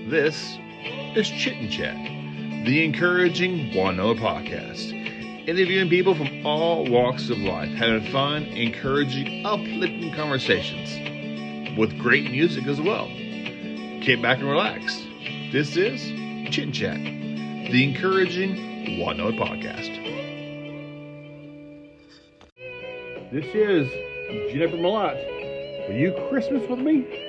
This is Chit and Chat, the encouraging one-hour podcast, interviewing people from all walks of life, having fun, encouraging, uplifting conversations, with great music as well. Kick back and relax. This is Chit and Chat, the encouraging one-hour podcast. This is Jennifer Malott. Will you Christmas with me?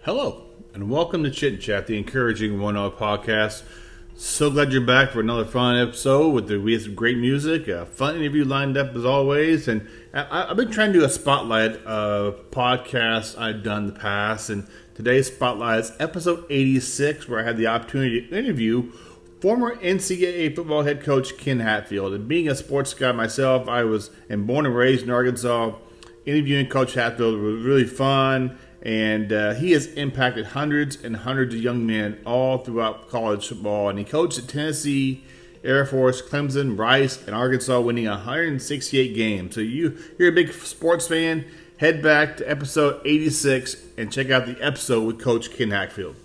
Hello, and welcome to Chit and Chat, the encouraging one-hour podcast. So glad you're back for another fun episode we have some great music, a fun interview lined up as always. And I've been trying to do a spotlight of podcasts I've done in the past, and today's spotlight is episode 86, where I had the opportunity to interview former NCAA football head coach Ken Hatfield. And being a sports guy myself, I was born and raised in Arkansas. Interviewing Coach Hatfield was really fun. And he has impacted hundreds and hundreds of young men all throughout college football. And he coached at Tennessee, Air Force, Clemson, Rice, and Arkansas, winning 168 games. So you're a big sports fan, head back to episode 86 and check out the episode with Coach Ken Hatfield.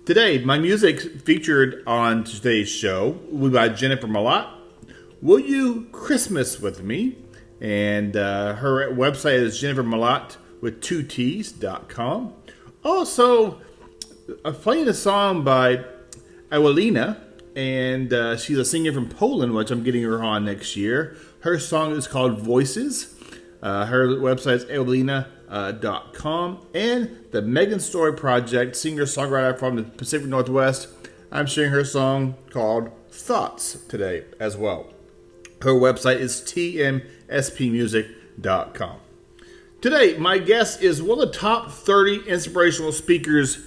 Today, my music featured on today's show will be by Jennifer Malott. Will You Christmas With Me? And her website is Jennifer Malott with 2Ts.com. Also, I'm playing a song by Ewelina, and she's a singer from Poland, which I'm getting her on next year. Her song is called Voices. Her website is ewelina.com. And the Megan Story Project, singer-songwriter from the Pacific Northwest, I'm sharing her song called Thoughts today as well. Her website is tmspmusic.com. Today, my guest is one of the top 30 inspirational speakers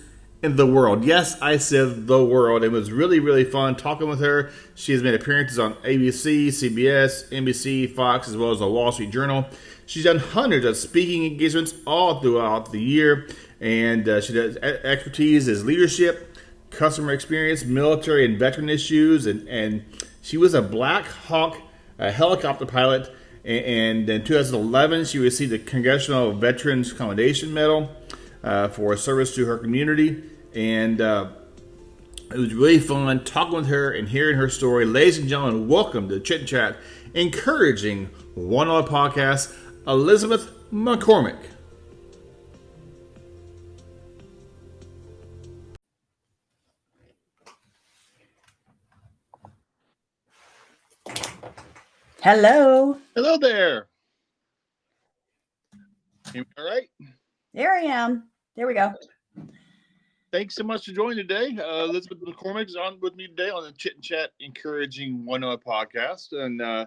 in the world. Yes, I said the world. It was really, really fun talking with her. She has made appearances on ABC, CBS, NBC, Fox, as well as the Wall Street Journal. She's done hundreds of speaking engagements all throughout the year, and she does expertise is leadership, customer experience, military and veteran issues, and she was a Black Hawk helicopter pilot, and in 2011 she received the Congressional Veterans Commendation Medal for service to her community, and it was really fun talking with her and hearing her story. Ladies and gentlemen, welcome to Chit and Chat, encouraging one-on-one podcast, Elizabeth McCormick. Hello. Hello there. You all right? There I am. There we go. Thanks so much for joining today. Elizabeth McCormick is on with me today on the Chit and Chat Encouraging One-on-One podcast. And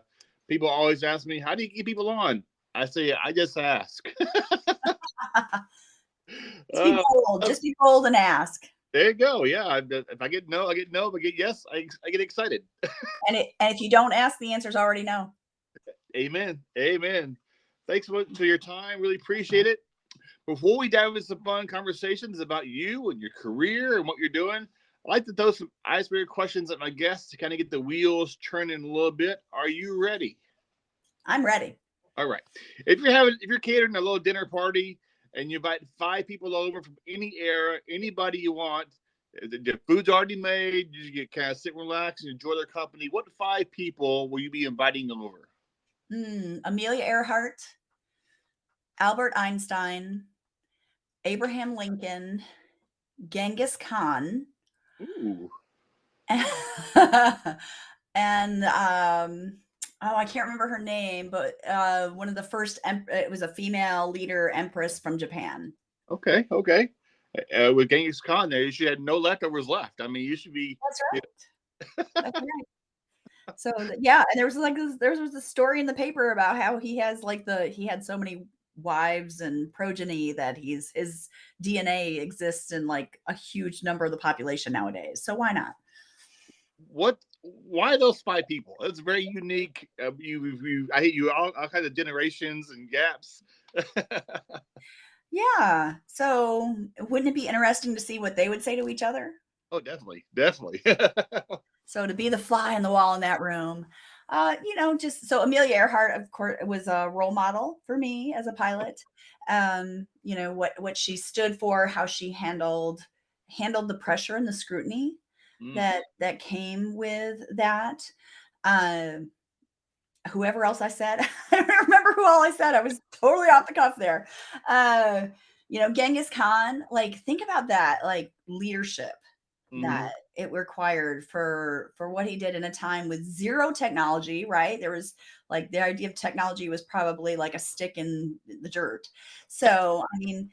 people always ask me, how do you get people on? I say, I just ask. Be bold. Just be bold and ask. There you go. Yeah. If I get no, I get no. If I get yes, I get excited. And if you don't ask, the answer's already no. Amen. Amen. Thanks for your time. Really appreciate it. Before we dive into some fun conversations about you and your career and what you're doing, I like to throw some icebreaker questions at my guests to kind of get the wheels turning a little bit. Are you ready? I'm ready. All right. If you're catering a little dinner party and you invite 5 people over from any era, anybody you want, the food's already made, you get kind of sit, relax, and enjoy their company. What 5 people will you be inviting over? Amelia Earhart, Albert Einstein, Abraham Lincoln, Genghis Khan, Ooh. and I can't remember her name, but one of the first, it was a female leader empress from Japan. Okay. With Genghis Khan there, you had no leftovers left. I mean, you should be. That's right. That's right. So yeah, and there was a story in the paper about how he had so many wives and progeny that his DNA exists in like a huge number of the population nowadays. So why not? Why those 5 people? It's very unique. I hate you all kinds of generations and gaps. Yeah. So wouldn't it be interesting to see what they would say to each other? Oh, definitely. So to be the fly on the wall in that room, so Amelia Earhart, of course, was a role model for me as a pilot. What she stood for, how she handled the pressure and the scrutiny that came with that. Whoever else I said, I don't remember who all I said. I was totally off the cuff there. Genghis Khan, like, think about that, like, leadership that it required for what he did in a time with zero technology, right? There was like the idea of technology was probably like a stick in the dirt. So, I mean,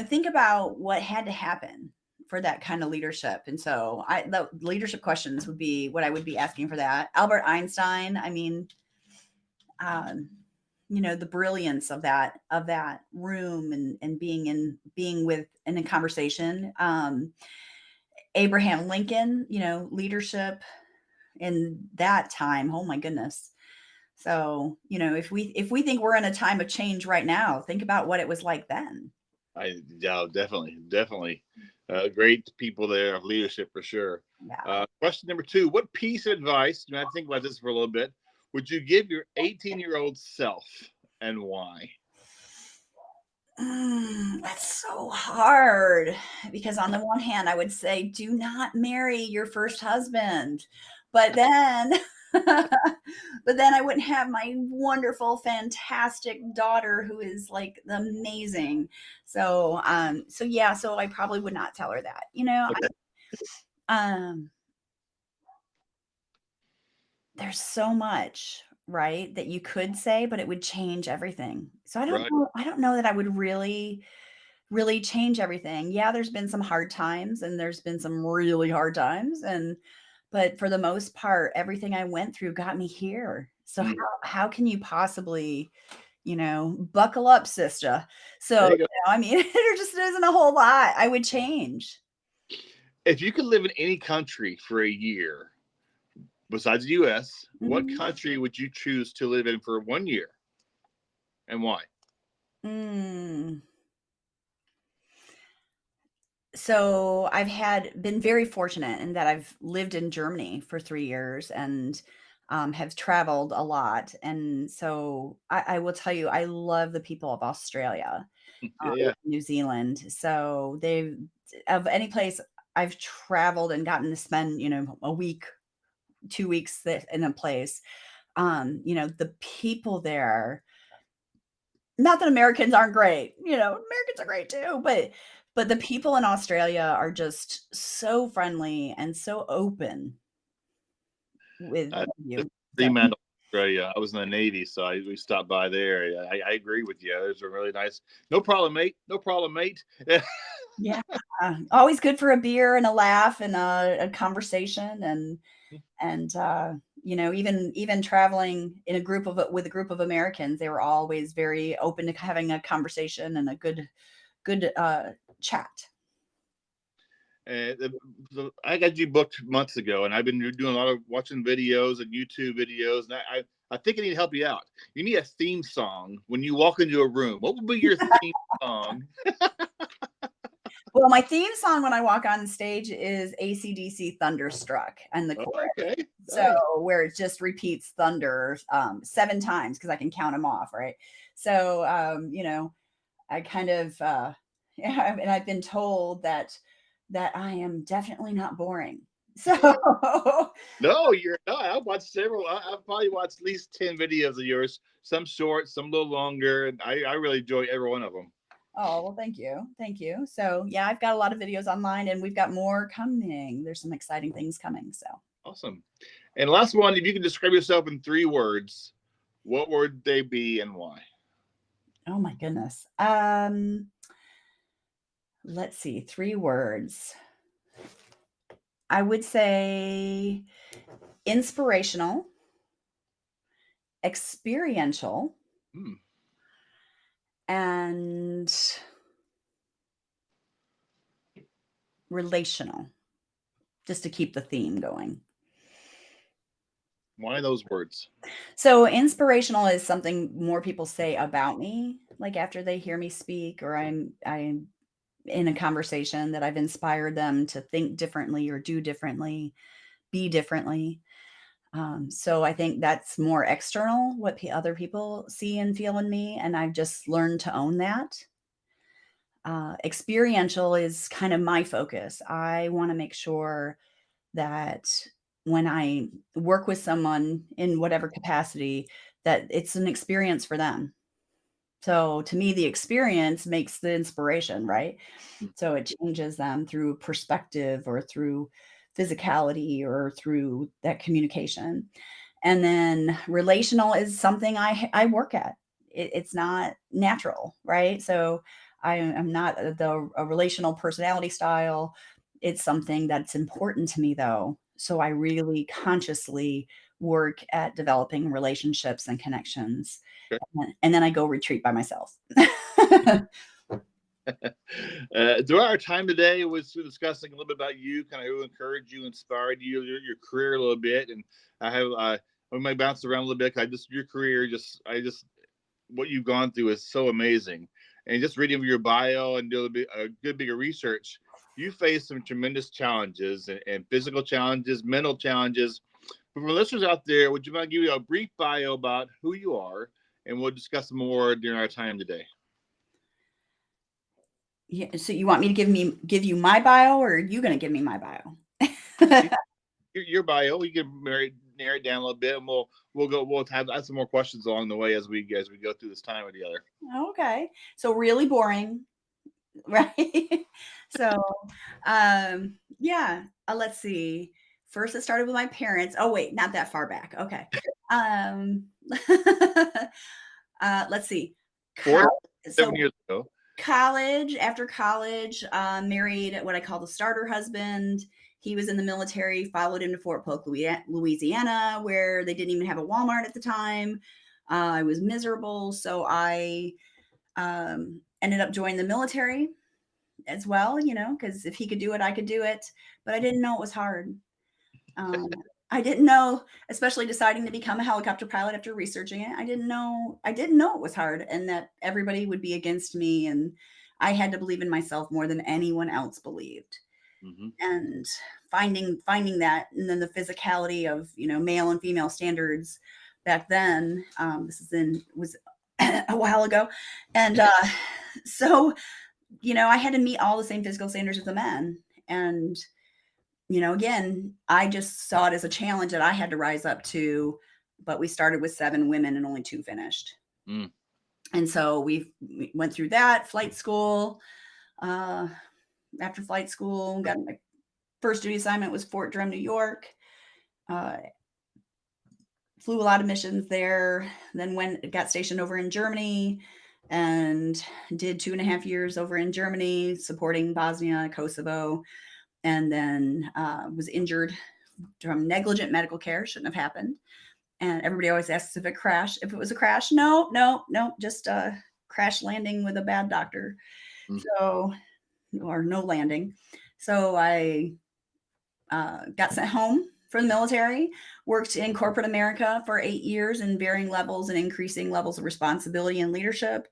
think about what had to happen for that kind of leadership. And so the leadership questions would be what I would be asking for that. Albert Einstein, I mean, the brilliance of that room and being in a conversation. Abraham Lincoln, leadership in that time. Oh my goodness. So, if we think we're in a time of change right now, think about what it was like then. Definitely. Great people there of leadership for sure. Yeah. Question number 2, what piece of advice, I think about this for a little bit, would you give your 18-year-old self and why? That's so hard because on the one hand, I would say, do not marry your first husband, but then, I wouldn't have my wonderful, fantastic daughter who is like amazing. So I probably would not tell her that, Okay. there's so much, right, that you could say, but it would change everything. So Right. I don't know that I would really change everything. Yeah, there's been some hard times and there's been some really hard times, but for the most part, everything I went through got me here. So Mm. how can you possibly, buckle up, sister. So, There you go. I mean, there just isn't a whole lot I would change. If you could live in any country for a year besides the U.S., what Mhm. country would you choose to live in for 1 year, and why? Mm. So I've been very fortunate in that I've lived in Germany for 3 years and, have traveled a lot, and so I will tell you, I love the people of Australia, Yeah, yeah. New Zealand. So they've of any place I've traveled and gotten to spend, a week, 2 weeks in a place, the people there, not that Americans aren't great, Americans are great too, but the people in Australia are just so friendly and so open with I you. the So, man Australia. I was in the Navy, so we stopped by there. I agree with you. There's a really nice. No problem, mate. No problem, mate. yeah, always good for a beer and a laugh and a conversation even traveling in with a group of Americans, they were always very open to having a conversation and a good chat. I got you booked months ago, and I've been doing a lot of watching videos and YouTube videos, and I think I need to help you out. You need a theme song when you walk into a room. What would be your theme song? Well, my theme song when I walk on stage is AC/DC Thunderstruck and the Oh, chorus. okay, So nice. where it just repeats thunder 7 times because I can count them off, right? So I kind of yeah, and I've been told that I am definitely not boring. So No, you're not. I've watched several. I've probably watched at least 10 videos of yours. Some short, some a little longer, and I really enjoy every one of them. oh, well, thank you. Thank you. So yeah, I've got a lot of videos online and we've got more coming. There's some exciting things coming. So Awesome. And last one, if you could describe yourself in 3 words, what would they be and why? oh my goodness. Let's see, 3 words. I would say inspirational, experiential, Hmm. and relational, just to keep the theme going. Why those words? So, inspirational is something more people say about me, like after they hear me speak or I'm in a conversation that I've inspired them to think differently or do differently, be differently. So I think that's more external, what other people see and feel in me, and I've just learned to own that. Experiential is kind of my focus. I want to make sure that when I work with someone in whatever capacity, that it's an experience for them. So to me, the experience makes the inspiration, right? So it changes them through perspective or through physicality or through that communication. And then relational is something I work at. It's not natural, right? So I am not a relational personality style. It's something that's important to me though. So I really consciously work at developing relationships and connections. Okay. And then I go retreat by myself. Throughout our time today, was discussing a little bit about you, kind of who encouraged you, inspired you, your career a little bit, and I have we might bounce around a little bit. I just your career, what you've gone through is so amazing, and just reading your bio and doing a good bit of research, you face some tremendous challenges and physical challenges, mental challenges. But for listeners out there, would you mind giving a brief bio about who you are, and we'll discuss more during our time today. Yeah, so you want me to give you my bio, or are you going to give me my bio? Your bio, we can narrow it down a little bit, and we'll have some more questions along the way as we go through this time together. Okay. So really boring, right? So, yeah, let's see. First, it started with my parents. Oh, wait, not that far back. Okay. Let's see. 7 years ago. After college, married what I call the starter husband. He was in the military, followed him to Fort Polk, Louisiana, where they didn't even have a Walmart at the time. I was miserable. So I ended up joining the military as well, because if he could do it, I could do it. But I didn't know it was hard. I didn't know, especially deciding to become a helicopter pilot after researching it. I didn't know it was hard and that everybody would be against me. And I had to believe in myself more than anyone else believed. Mm-hmm. And finding that, and then the physicality of, male and female standards back then, was a while ago. And so, I had to meet all the same physical standards as the men. And again, I just saw it as a challenge that I had to rise up to, but we started with 7 women and only 2 finished. Mm. And so we went through that flight school. After flight school, got my first duty assignment was Fort Drum, New York. Flew a lot of missions there. Then got stationed over in Germany and did 2.5 years over in Germany, supporting Bosnia, Kosovo. And then was injured from negligent medical care. Shouldn't have happened. And everybody always asks if it was a crash. No, just a crash landing with a bad doctor. So, or no landing. So I got sent home from the military, worked in corporate America for 8 years in varying levels and increasing levels of responsibility and leadership.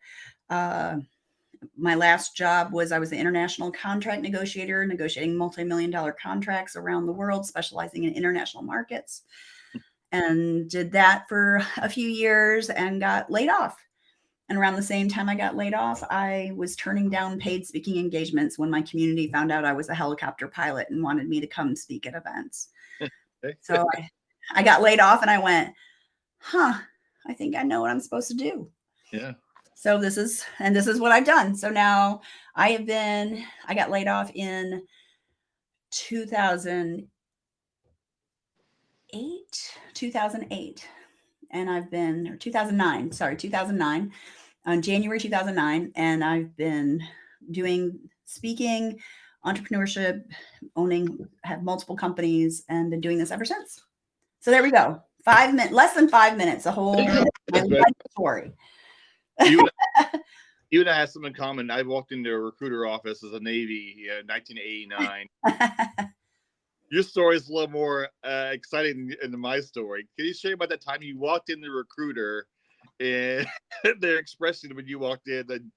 My last job was I was an international contract negotiator, negotiating multi-million-dollar contracts around the world, specializing in international markets, and did that for a few years and got laid off. And around the same time I got laid off, I was turning down paid speaking engagements when my community found out I was a helicopter pilot and wanted me to come speak at events. So I got laid off and I went, I think I know what I'm supposed to do. Yeah. So this is what I've done. So now I got laid off in 2008, and 2009, on January 2009. And I've been doing speaking, entrepreneurship, have multiple companies, and been doing this ever since. So there we go. Less than 5 minutes, a whole story. You and I have something in common. I walked into a recruiter office as a Navy in 1989. Your story is a little more exciting than my story. Can you share about that time you walked in the recruiter and their expression when you walked in?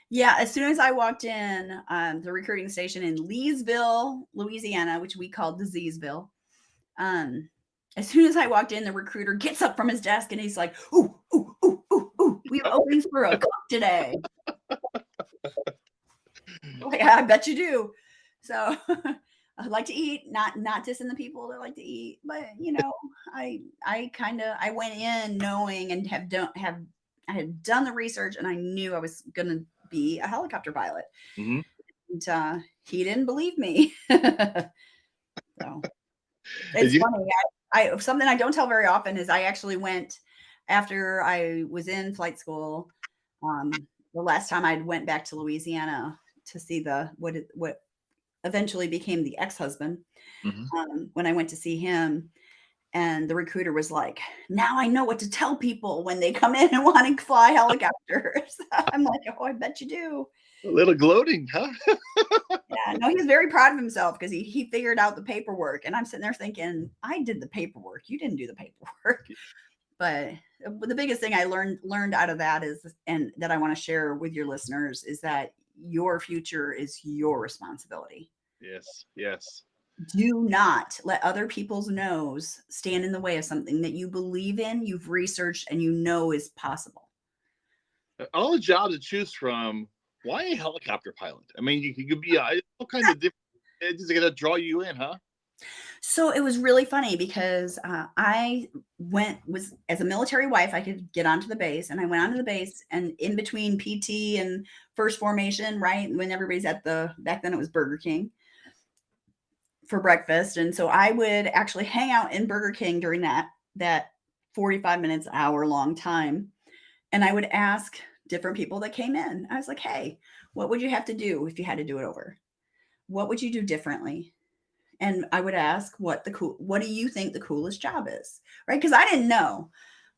Yeah, as soon as I walked in the recruiting station in Leesville, Louisiana, which we called Diseaseville, as soon as I walked in, the recruiter gets up from his desk and he's like, ooh, we have openings for a cook today. Like, I bet you do. So I like to eat, not dissing the people that like to eat, but I went in knowing and I had done the research and I knew I was going to be a helicopter pilot. Mm-hmm. And he didn't believe me. So it's funny. Something I don't tell very often is I actually went after I was in flight school. The last time I went back to Louisiana to see what eventually became the ex-husband. Mm-hmm. When I went to see him, and the recruiter was like, now I know what to tell people when they come in and want to fly helicopters. I'm like, oh, I bet you do. A little gloating, huh? Yeah, no, he's very proud of himself because he figured out the paperwork. And I'm sitting there thinking, I did the paperwork. You didn't do the paperwork. But the biggest thing I learned out of that is, and that I want to share with your listeners, is that your future is your responsibility. Yes. Do not let other people's no's stand in the way of something that you believe in, you've researched, and you know is possible. All the jobs to choose from, why a helicopter pilot? I mean, you could be all kinds of different. It's going to draw you in, huh? So it was really funny because I was as a military wife, I could get onto the base, and I went onto the base, and in between PT and first formation, right when everybody's back then it was Burger King. for breakfast. And so I would actually hang out in Burger King during that 45 minutes, hour long time. And I would ask different people that came in. I was like, hey, what would you have to do if you had to do it over? What would you do differently? And I would ask what do you think the coolest job is? Right? Because I didn't know.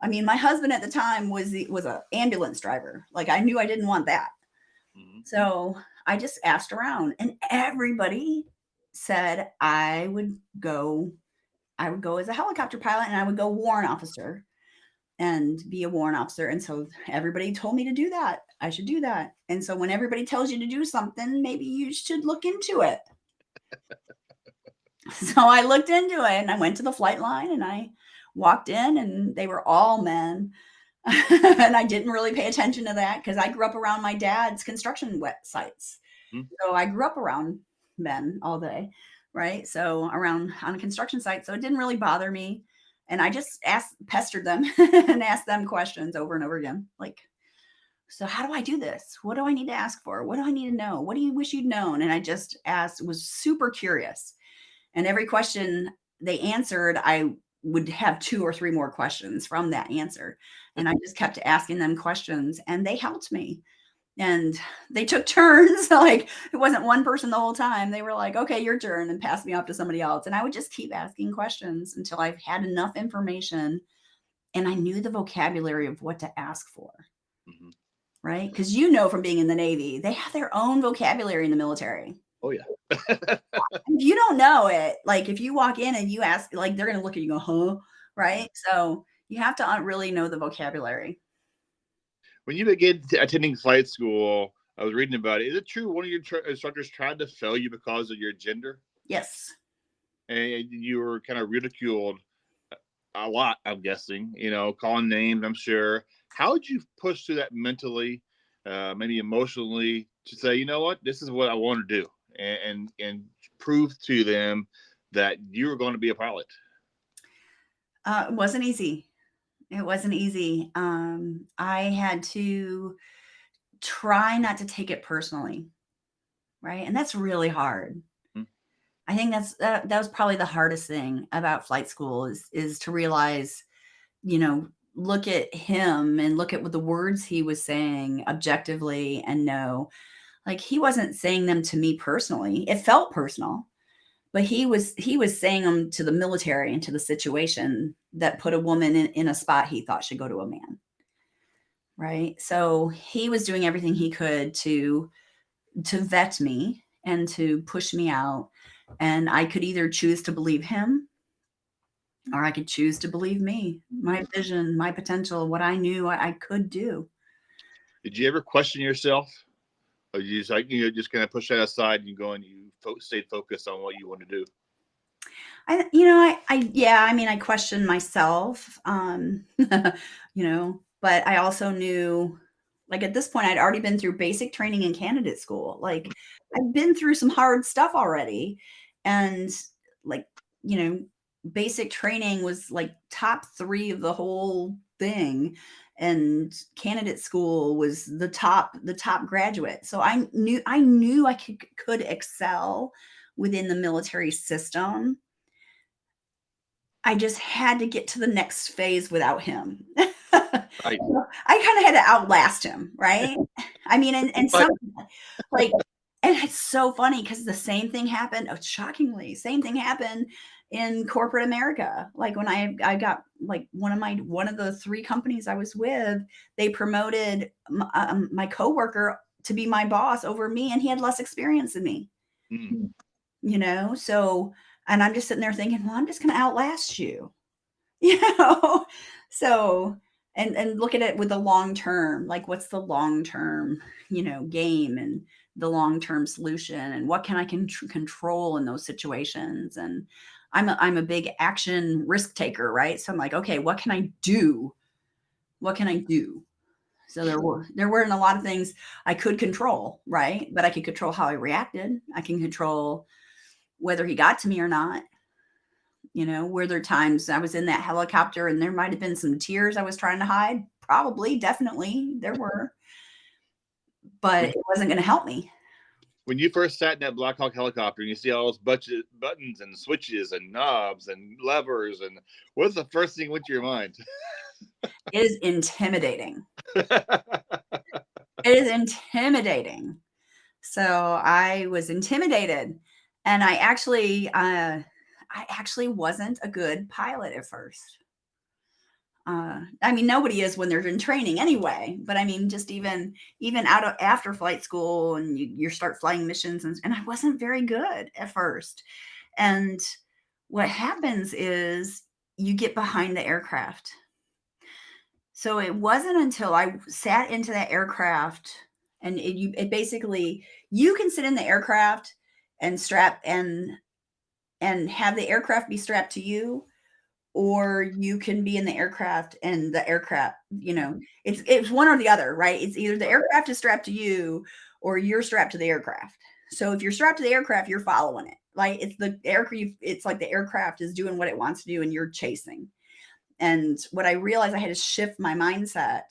I mean, my husband at the time was an ambulance driver. Like, I knew I didn't want that. Mm-hmm. So I just asked around, and everybody said I would go as a helicopter pilot, and I would go warrant officer and be a warrant officer. And so everybody told me to do that. I should do that. And so when everybody tells you to do something, maybe you should look into it. So I looked into it, and I went to the flight line, and I walked in, and they were all men. And I didn't really pay attention to that because I grew up around my dad's construction sites. Mm-hmm. So I grew up around men all day, right? So around on a construction site. So it didn't really bother me. And I just pestered them and asked them questions over and over again. Like, so how do I do this? What do I need to ask for? What do I need to know? What do you wish you'd known? And I just was super curious. And every question they answered, I would have 2 or 3 more questions from that answer. And I just kept asking them questions, and they helped me. And they took turns. Like, it wasn't one person the whole time. They were like, okay, your turn, and pass me off to somebody else. And I would just keep asking questions until I've had enough information and I knew the vocabulary of what to ask for. Mm-hmm. Right? Because from being in the Navy, they have their own vocabulary in the military. Oh, yeah. If you don't know it, like if you walk in and you ask, like, they're going to look at you and go, huh? Right? So you have to really know the vocabulary. When you begin attending flight school, I was reading about it. Is it true one of your instructors tried to fail you because of your gender? Yes. And you were kind of ridiculed a lot, I'm guessing, calling names, I'm sure. How would you push through that mentally, maybe emotionally, to say, you know what, this is what I want to do, and prove to them that you were going to be a pilot? It wasn't easy. It wasn't easy. I had to try not to take it personally, right? And that's really hard. Mm-hmm. I think that was probably the hardest thing about flight school is to realize, look at him and look at what the words he was saying objectively and know, like, he wasn't saying them to me personally. It felt personal. But he was saying them to the military and to the situation that put a woman in a spot he thought should go to a man. Right. So he was doing everything he could to vet me and to push me out. And I could either choose to believe him, or I could choose to believe me, my vision, my potential, what I knew I could do. Did you ever question yourself? Or you just kind of push that aside and you go and you stayed focused on what you want to do? I questioned myself, but I also knew, like, at this point, I'd already been through basic training in candidate school. Like, I've been through some hard stuff already. And basic training was like top 3 of the whole thing. And candidate school was the top graduate. So I knew I could excel within the military system. I just had to get to the next phase without him. Right. I kind of had to outlast him, right? I mean, and some, like, and it's so funny because the same thing happened. Shockingly, same thing happened in corporate America. Like, when I got, like, one of the 3 companies I was with, they promoted my coworker to be my boss over me, and he had less experience than me. Mm. So, and I'm just sitting there thinking, well, I'm just going to outlast you, So, and look at it with the long term, like, what's the long term, game, and the long term solution, and what can I control in those situations. And I'm a big action risk taker, right? So I'm like, okay, what can I do? What can I do? So there weren't a lot of things I could control, right? But I could control how I reacted. I can control whether he got to me or not. Were there times I was in that helicopter and there might have been some tears I was trying to hide? Probably, definitely, there were. But it wasn't going to help me. When you first sat in that Black Hawk helicopter and you see all those buttons and switches and knobs and levers, and what's the first thing went to your mind? It is intimidating. It is intimidating. So I was intimidated, and I actually wasn't a good pilot at first. I mean, nobody is when they're in training anyway, but I mean, just even out of after flight school, and you start flying missions, and I wasn't very good at first. And what happens is you get behind the aircraft. So it wasn't until I sat into that aircraft, and it basically, you can sit in the aircraft and strap and have the aircraft be strapped to you, or you can be in the aircraft and the aircraft, it's one or the other, right? It's either the aircraft is strapped to you or you're strapped to the aircraft. So if you're strapped to the aircraft, you're following it. Like it's like the aircraft is doing what it wants to do and you're chasing. And what I realized, I had to shift my mindset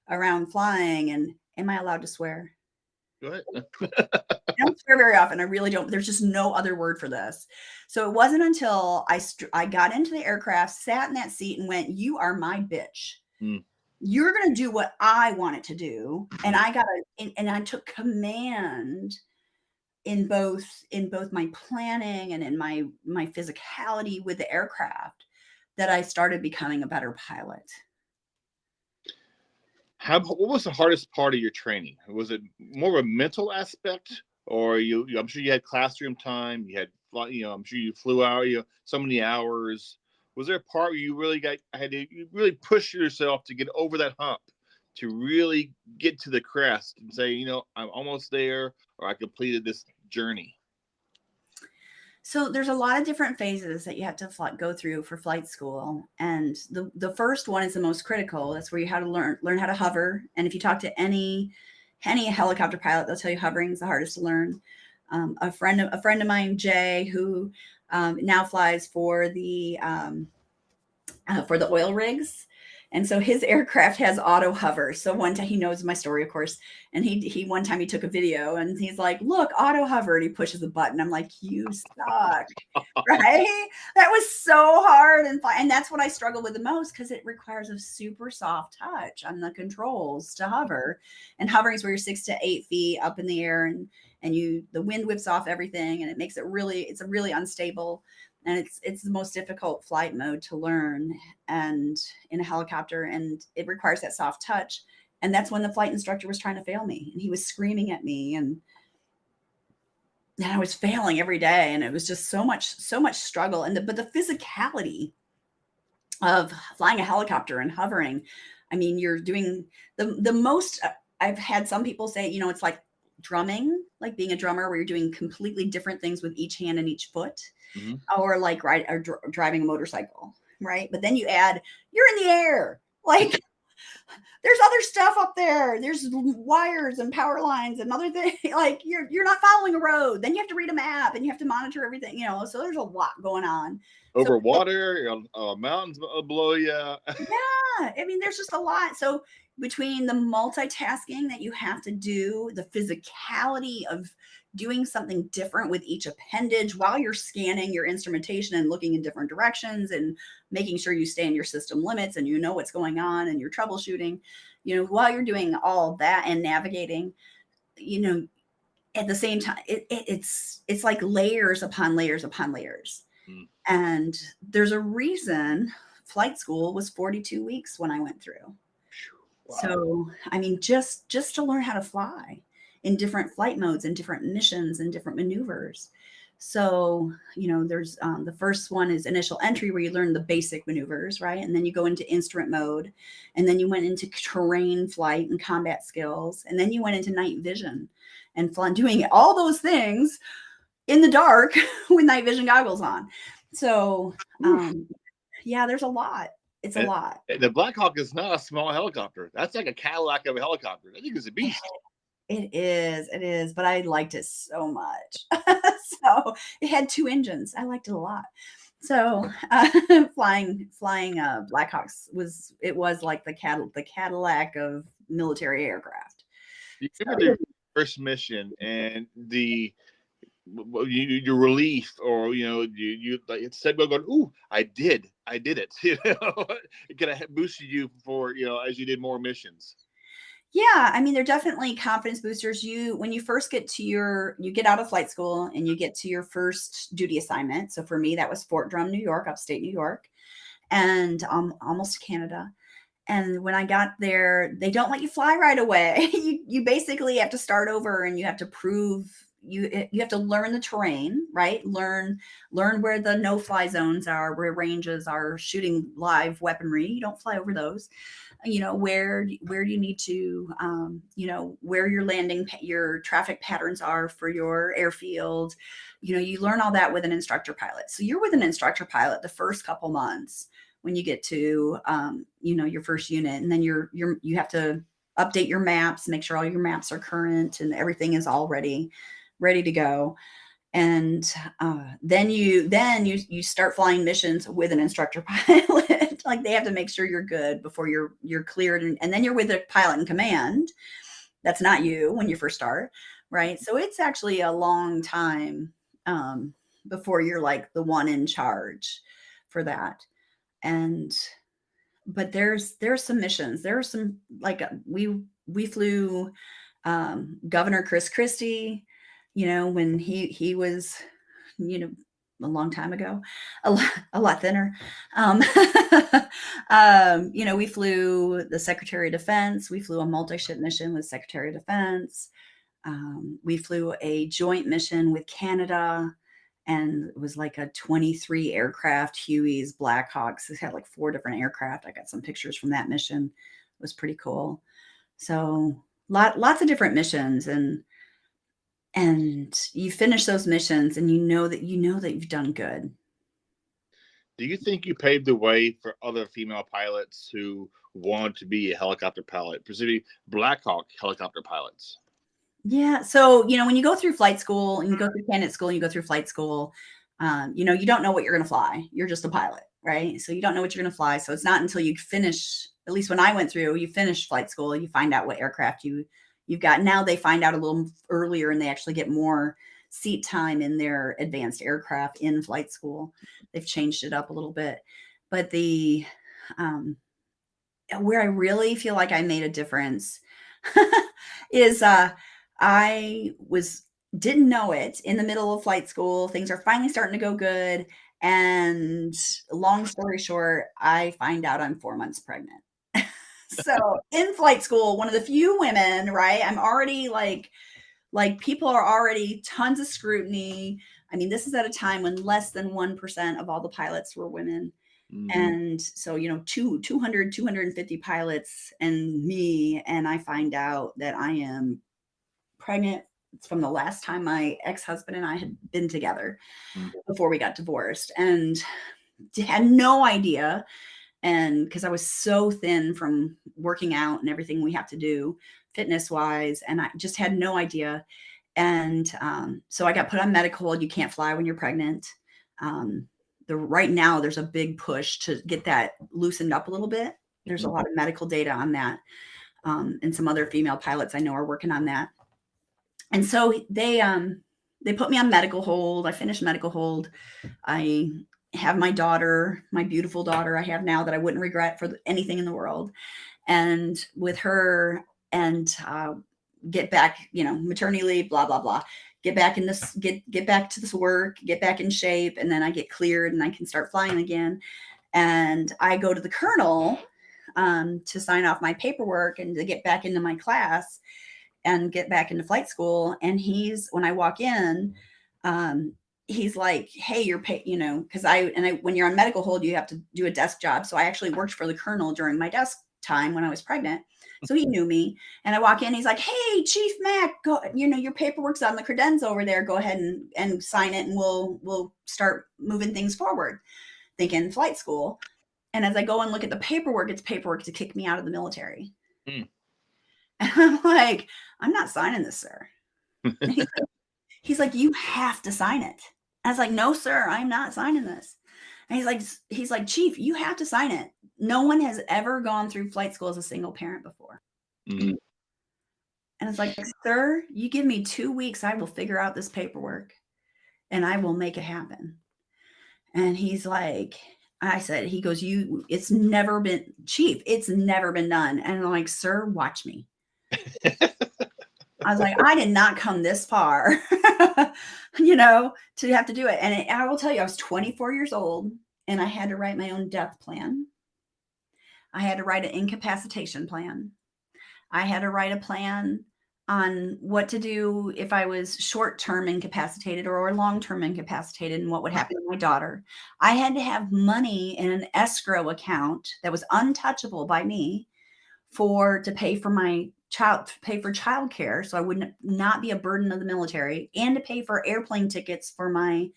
around flying. And am I allowed to swear? Go ahead. I don't swear very often. I really don't. There's just no other word for this. So it wasn't until I got into the aircraft, sat in that seat, and went, "You are my bitch. You're going to do what I want it to do." And I took command in both my planning and in my physicality with the aircraft, that I started becoming a better pilot. What was the hardest part of your training? Was it more of a mental aspect, or I'm sure you had classroom time, you had, I'm sure you flew out, so many hours. Was there a part where you really you really push yourself to get over that hump, to really get to the crest and say, I'm almost there, or I completed this journey? So there's a lot of different phases that you have to go through for flight school. And the first one is the most critical. That's where you have to learn how to hover. And if you talk to any helicopter pilot, they'll tell you hovering is the hardest to learn. A friend of mine, Jay, who now flies for the oil rigs. And so his aircraft has auto hover. So one time, he knows my story, of course. And one time he took a video and he's like, "Look, auto hover." And he pushes a button. I'm like, "You suck." Right? That was so hard. And that's what I struggle with the most, because it requires a super soft touch on the controls to hover. And hovering is where you're 6 to 8 feet up in the air, and the wind whips off everything, and it makes it's a really unstable. And it's the most difficult flight mode to learn, and in a helicopter, and it requires that soft touch. And that's when the flight instructor was trying to fail me, and he was screaming at me, and I was failing every day. And it was just so much struggle. But the physicality of flying a helicopter and hovering, I mean, you're doing the most. I've had some people say, it's like drumming, like being a drummer, where you're doing completely different things with each hand and each foot. Mm-hmm. Or like driving a motorcycle, right? But then you add, you're in the air, like there's other stuff up there. There's wires and power lines and other things. Like you're not following a road. Then you have to read a map and you have to monitor everything. So there's a lot going on. Over water, mountains below you. Yeah, I mean, there's just a lot. So between the multitasking that you have to do, the physicality of doing something different with each appendage while you're scanning your instrumentation and looking in different directions and making sure you stay in your system limits and you know what's going on and you're troubleshooting, while you're doing all that and navigating, at the same time, it's like layers upon layers upon layers. And there's a reason flight school was 42 weeks when I went through. Wow. So, I mean, just to learn how to fly in different flight modes and different missions and different maneuvers. So, there's the first one is initial entry, where you learn the basic maneuvers, right? And then you go into instrument mode, and then you went into terrain flight and combat skills. And then you went into night vision and doing all those things in the dark with night vision goggles on. So, yeah, there's a lot. It's a lot. The Black Hawk is not a small helicopter. That's like a Cadillac of a helicopter. I think it's a beast. It is, but I liked it so much. So it had 2 engines. I liked it a lot. So flying Black Hawks was like the Cadillac of military aircraft. Do you remember first mission and your relief, or you like it said, going, "Ooh, I did it." It kind of boosted you for as you did more missions. Yeah, I mean, they're definitely confidence boosters. When you first get to you get out of flight school and you get to your first duty assignment. So for me, that was Fort Drum, New York, upstate New York, and almost Canada. And when I got there, they don't let you fly right away. You basically have to start over, and you have to prove you have to learn the terrain, right? Learn where the no-fly zones are, where ranges are, shooting live weaponry. You don't fly over those. Where you need to, where your your traffic patterns are for your airfield. You learn all that with an instructor pilot. So you're with an instructor pilot the first couple months when you get to, your first unit, and then you have to update your maps, make sure all your maps are current and everything is all ready to go. And then you start flying missions with an instructor pilot. Like, they have to make sure you're good before you're cleared, and then you're with a pilot in command. That's not you when you first start, right? So it's actually a long time before you're like the one in charge for that. But there's some missions. There are some, like, we flew Governor Chris Christie, when he was, a long time ago, a lot thinner. We flew the Secretary of Defense. We flew a multi-ship mission with Secretary of Defense. We flew a joint mission with Canada, and it was like a 23 aircraft Hueys Blackhawks. It had like 4 different aircraft. I got some pictures from that mission. It was pretty cool. So lots of different missions, and you finish those missions, and you know that you've done good. Do you think you paved the way for other female pilots who want to be a helicopter pilot, specifically Black Hawk helicopter pilots? Yeah. So, when you go through flight school and you go through candidate school and you go through flight school, you don't know what you're going to fly. You're just a pilot, right? So you don't know what you're going to fly. So it's not until you finish, at least when I went through, you finish flight school, you find out what aircraft you've got. Now they find out a little earlier, and they actually get more seat time in their advanced aircraft in flight school. They've changed it up a little bit. But where I really feel like I made a difference is I didn't know it in the middle of flight school. Things are finally starting to go good. And long story short, I find out I'm 4 months pregnant. So in flight school, one of the few women, right? I'm already like people are already tons of scrutiny. I mean, this is at a time when less than 1% of all the pilots were women. Mm-hmm. And so, 250 pilots and me, and I find out that I am pregnant from the last time my ex-husband and I had been together before we got divorced, and had no idea. And because I was so thin from working out and everything we have to do fitness wise, and I just had no idea. And so I got put on medical hold. You can't fly when you're pregnant. Right now there's a big push to get that loosened up a little bit. There's a lot of medical data on that. And some other female pilots I know are working on that. And so they put me on medical hold. I finished medical hold. I have my daughter, my beautiful daughter I have now, that I wouldn't regret for anything in the world. And with her, and get back, maternity leave, blah, blah, blah. Get back in this, get back to this work, get back in shape. And then I get cleared and I can start flying again. And I go to the colonel to sign off my paperwork and to get back into my class and get back into flight school. And when I walk in, he's like, hey, you're paid, because when you're on medical hold, you have to do a desk job. So I actually worked for the colonel during my desk time when I was pregnant. So he knew me, and I walk in, he's like, hey, Chief Mac, go, your paperwork's on the credenza over there. Go ahead and sign it, and we'll start moving things forward. Thinking flight school. And as I go and look at the paperwork, it's paperwork to kick me out of the military. And I'm like, I'm not signing this, sir. He's like, you have to sign it. I was like, no, sir, I'm not signing this. And he's like, Chief, you have to sign it. No one has ever gone through flight school as a single parent before. Mm-hmm. And it's like, sir, you give me 2 weeks, I will figure out this paperwork and I will make it happen. And he's like, I said, he goes, it's never been, chief, it's never been done. And I'm like, sir, watch me. I was like, I did not come this far, to have to do it. And I will tell you, I was 24 years old and I had to write my own death plan. I had to write an incapacitation plan. I had to write a plan on what to do if I was short-term incapacitated or long-term incapacitated and what would happen to my daughter. I had to have money in an escrow account that was untouchable by me to pay for my child, to pay for childcare, so I would not be a burden of the military, and to pay for airplane tickets for my,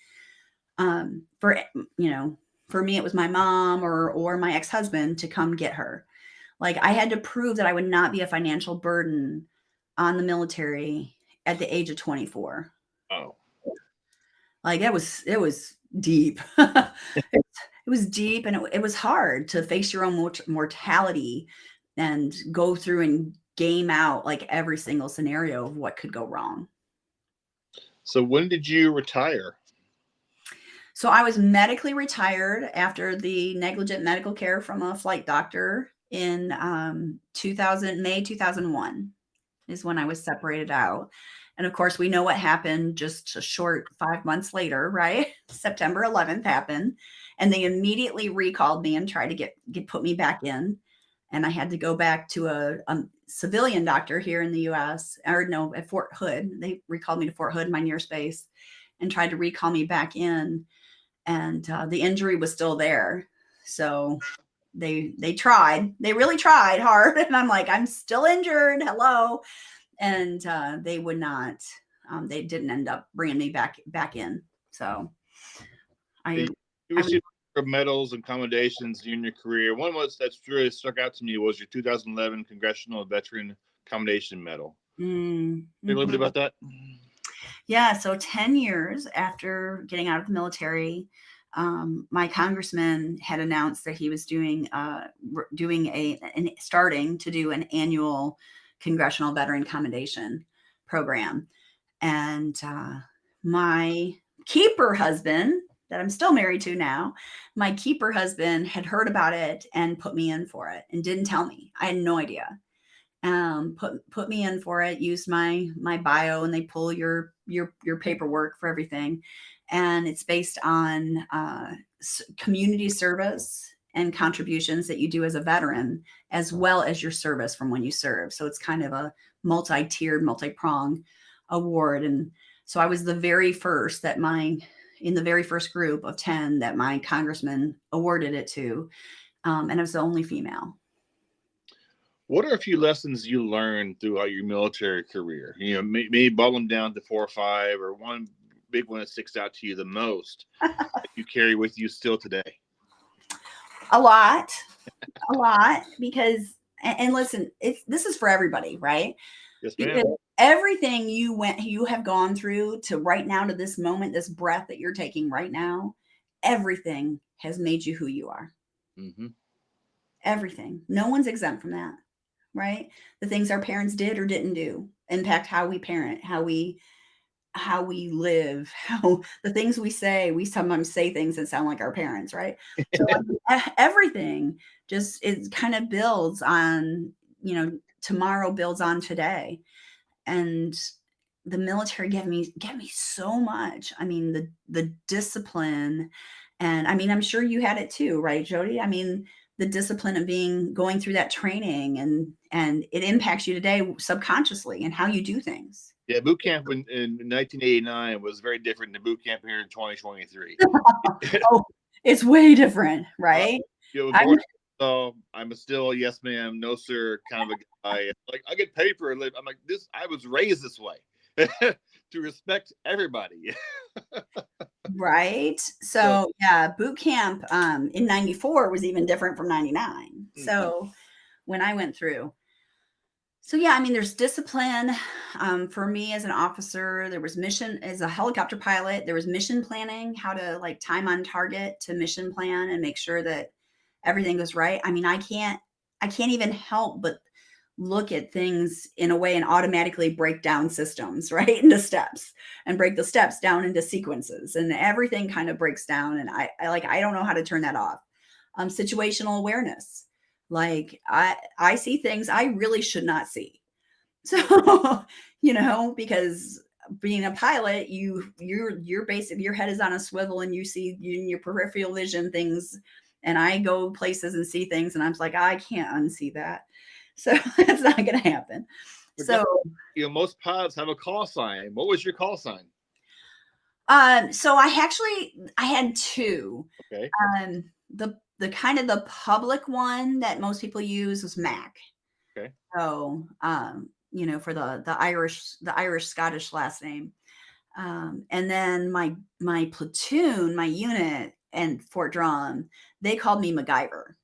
for me, it was my mom or my ex-husband to come get her. Like, I had to prove that I would not be a financial burden on the military at the age of 24. Oh, like it was deep. It was deep, and it was hard to face your own mortality and go through and game out like every single scenario of what could go wrong. So when did you retire? So I was medically retired after the negligent medical care from a flight doctor in May 2001 is when I was separated out. And of course, we know what happened just a short 5 months later, right? September 11th happened, and they immediately recalled me and tried to put me back in. And I had to go back to a civilian doctor here in the US, or no, at Fort Hood. They recalled me to Fort Hood, my nearest base, and tried to recall me back in. And the injury was still there. So they really tried hard. And I'm like, I'm still injured. Hello. And they would not, they didn't end up bringing me back in. So You received medals and commendations in your career. One that's really stuck out to me was your 2011 Congressional Veteran Commendation Medal. Mm-hmm. Tell me a little bit about that. Yeah. So 10 years after getting out of the military, my congressman had announced that he was starting to do an annual Congressional Veteran Commendation program. And my keeper husband, that I'm still married to now, my keeper husband had heard about it and put me in for it and didn't tell me. I had no idea. Put me in for it, used my bio, and they pull your paperwork for everything. And it's based on community service and contributions that you do as a veteran, as well as your service from when you serve. So it's kind of a multi-tiered, multi-pronged award. And so I was the very first in the very first group of 10 that my congressman awarded it to. And I was the only female. What are a few lessons you learned throughout your military career? Maybe bubble them down to 4 or 5, or one big one that sticks out to you the most that you carry with you still today. A lot, because, and listen, this is for everybody, right? Yes, ma'am. Because everything you have gone through to right now, to this moment, this breath that you're taking right now, everything has made you who you are. Mm-hmm. Everything. No one's exempt from that, right? The things our parents did or didn't do impact how we parent, how we live, how the things we say. We sometimes say things that sound like our parents, right? So everything just, it kind of builds on, tomorrow builds on today. And the military gave me so much. I mean, the discipline, and I mean, I'm sure you had it too, right, Jody? I mean, the discipline of going through that training, and it impacts you today subconsciously and how you do things. Yeah, boot camp in 1989 was very different than boot camp here in 2023. Oh, it's way different, right? I'm still a yes ma'am, no sir kind of a guy. Like, I get paid for a living. I'm like, I was raised this way to respect everybody. Right. So yeah, boot camp in 94 was even different from 99. So when I went through. So yeah, I mean, there's discipline. For me as an officer, there was mission. As a helicopter pilot, there was mission planning, how to like time on target to mission plan and make sure that everything goes right. I mean, I can't even help but look at things in a way and automatically break down systems, right, into steps, and break the steps down into sequences, and everything kind of breaks down. And I don't know how to turn that off. Situational awareness. Like I see things I really should not see. So, because being a pilot, you're basically, your head is on a swivel and you see in your peripheral vision things, and I go places and see things and I'm like, I can't unsee that. So it's not going to happen. But So, most pilots have a call sign. What was your call sign? so I had two. Okay. The kind of the public one that most people use was Mac. Okay. So, for the Irish Scottish last name. And then my platoon, my unit and Fort Drum, they called me MacGyver.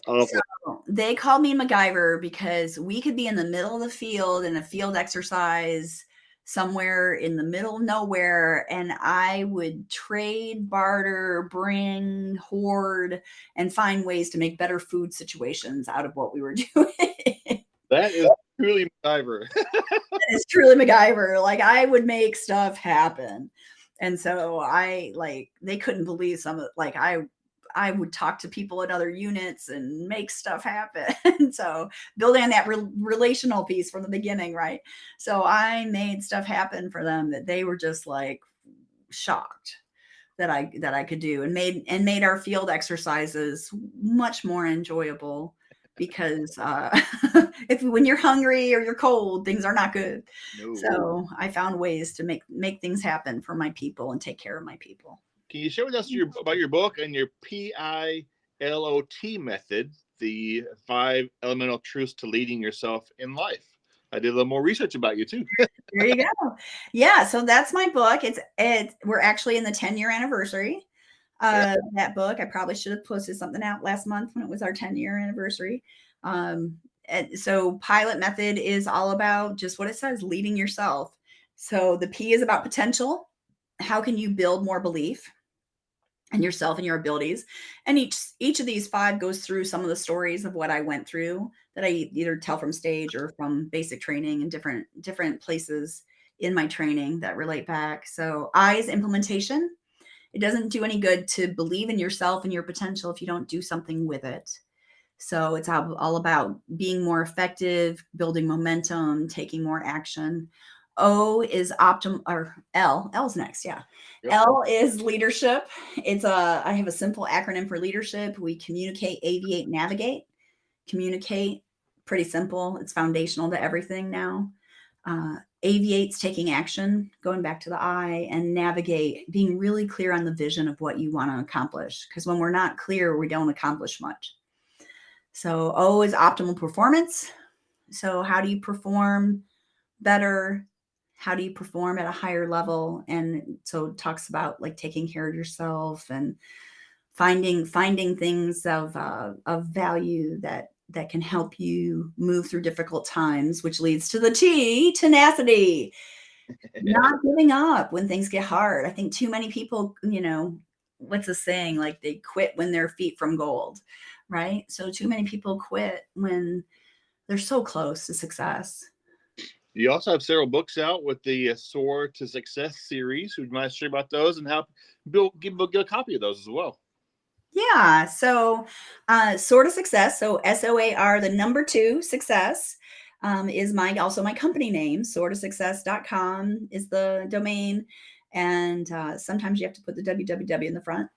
Awesome. So they called me MacGyver because we could be in the middle of the field in a field exercise somewhere in the middle of nowhere, and I would trade, barter, bring, hoard, and find ways to make better food situations out of what we were doing. That is truly MacGyver. It's truly MacGyver. Like, I would make stuff happen. And so they couldn't believe some of, like, I would talk to people in other units and make stuff happen. So building on that relational piece from the beginning, right? So I made stuff happen for them that they were just like shocked that I could do, and made our field exercises much more enjoyable, because when you're hungry or you're cold, things are not good. No. So I found ways to make things happen for my people and take care of my people. Can you share with us about your book and your PILOT method, the 5 elemental truths to leading yourself in life? I did a little more research about you too. There you go. Yeah, so that's my book. We're actually in the 10-year anniversary. That book. I probably should have posted something out last month when it was our 10-year anniversary. So Pilot Method is all about just what it says, leading yourself. So the P is about potential. How can you build more belief in yourself and your abilities? And each of these 5 goes through some of the stories of what I went through that I either tell from stage or from basic training and different places in my training that relate back. So I is implementation. It doesn't do any good to believe in yourself and your potential if you don't do something with it. So it's all about being more effective, building momentum, taking more action. O is L's next. Yeah. Yep. L is leadership. I have a simple acronym for leadership. We communicate, aviate, navigate. Communicate, pretty simple. It's foundational to everything now. Aviate's taking action, going back to the I, and navigate, being really clear on the vision of what you want to accomplish. Because when we're not clear, we don't accomplish much. So O is optimal performance. So how do you perform better? How do you perform at a higher level? And so it talks about like taking care of yourself and finding things of value that can help you move through difficult times, which leads to the T, tenacity. Not giving up when things get hard. I think too many people, what's the saying? Like, they quit when they're feet from gold, right? So too many people quit when they're so close to success. You also have several books out with the Soar to Success series. Would you mind sharing about those and how give a copy of those as well? Yeah. So Soar to Success. So SOAR, the number 2, success, is also my company name. soartosuccess.com is the domain. And sometimes you have to put the www in the front.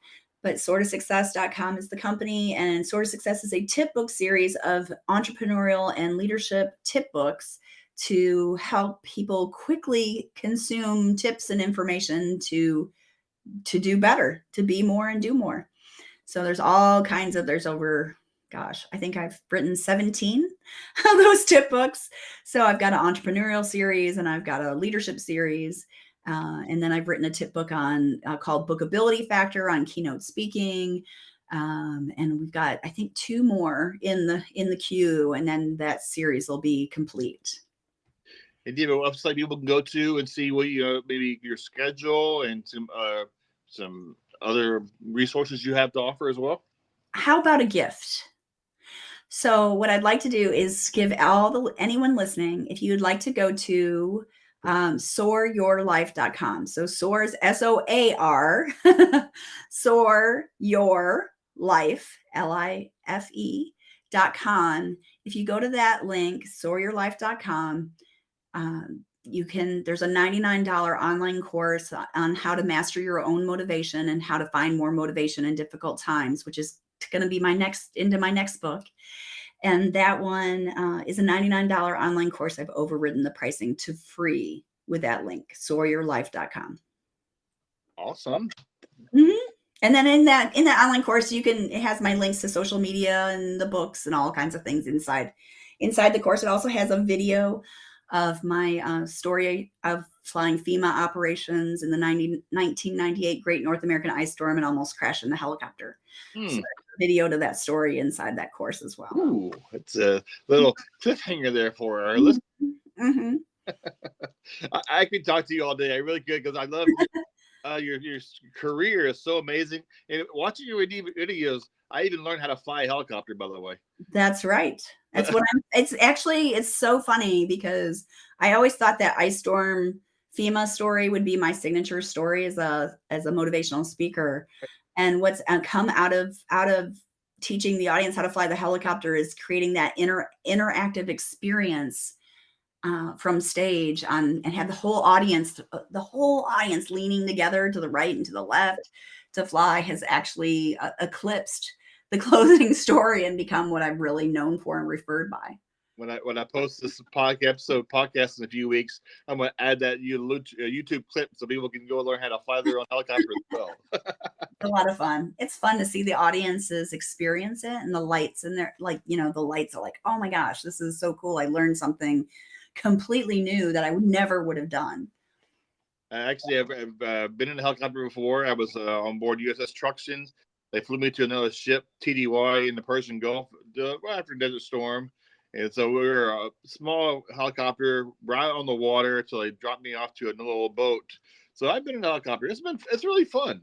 But soartosuccess.com is the company. And Soar to Success is a tip book series of entrepreneurial and leadership tip books to help people quickly consume tips and information to do better, to be more and do more. So there's all kinds of, there's over, I think I've written 17 of those tip books. So I've got an entrepreneurial series and I've got a leadership series. And then I've written a tip book on called Bookability Factor on keynote speaking. And we've got, I think, 2 more in the queue, and then that series will be complete. And do you have a website people can go to and see what maybe your schedule and some other resources you have to offer as well? How about a gift? So what I'd like to do is give anyone listening, if you'd like to go to soaryourlife.com. So soar is SOAR, soar your life, LIFE.com. If you go to that link, soaryourlife.com, there's a $99 online course on how to master your own motivation and how to find more motivation in difficult times, which is going to be my next book. And that one is a $99 online course. I've overridden the pricing to free with that link, soaryourlife.com. Awesome. Mm-hmm. And then in that online course, it has my links to social media and the books and all kinds of things inside the course. It also has a video of my story of flying FEMA operations in the 1998 Great North American Ice Storm and almost crashing the helicopter. So there's a video to that story inside that course as well. Ooh, it's a little cliffhanger there for our listeners. Mm-hmm. I could talk to you all day. I really could, because I love your career is so amazing. And watching your videos, I even learned how to fly a helicopter, by the way. That's right. That's what it's so funny, because I always thought that ice storm FEMA story would be my signature story as a motivational speaker. And what's come out of teaching the audience how to fly the helicopter is creating that interactive experience from stage and have the whole audience leaning together to the right and to the left to fly has actually eclipsed the closing story and become what I'm really known for and referred by. When I post this podcast in a few weeks, I'm going to add that YouTube clip so people can go learn how to fly their own helicopter as well. It's a lot of fun. It's fun to see the audiences experience it, and the lights in there, the lights are like, oh my gosh, this is so cool. I learned something completely new that I never would have done. Actually, I've been in a helicopter before. I was on board USS Truxtun. They flew me to another ship, TDY, in the Persian Gulf after Desert Storm. And so we were a small helicopter right on the water until they dropped me off to another little boat. So I've been in a helicopter. It's really fun.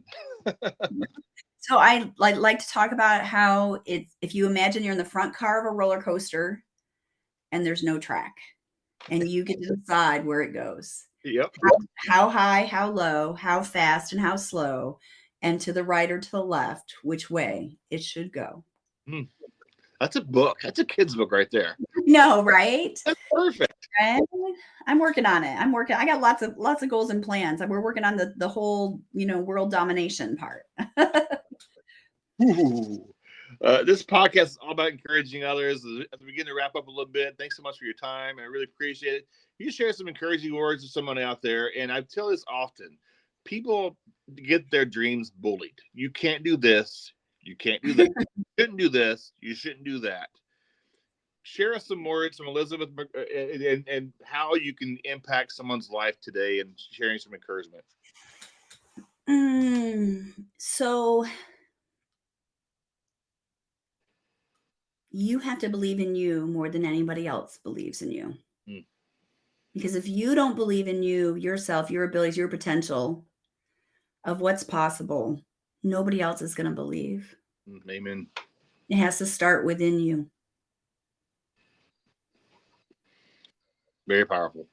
So I like to talk about how if you imagine you're in the front car of a roller coaster and there's no track, and you get to decide where it goes. Yep. How high, how low, how fast, and how slow, and to the right or to the left, which way it should go. That's a book. That's a kid's book right there. No, right? That's perfect. Right? I'm working on it. I got lots of goals and plans. We're working on the whole, world domination part. This podcast is all about encouraging others. As we begin to wrap up a little bit, thanks so much for your time. I really appreciate it. You share some encouraging words with someone out there. And I tell this often, people get their dreams bullied. You can't do this. You can't do that. You shouldn't do this. You shouldn't do that. Share us some words from Elizabeth and how you can impact someone's life today and sharing some encouragement. So you have to believe in you more than anybody else believes in you. Because if you don't believe in you, yourself, your abilities, your potential of what's possible, nobody else is going to believe. Amen. It has to start within you. Very powerful.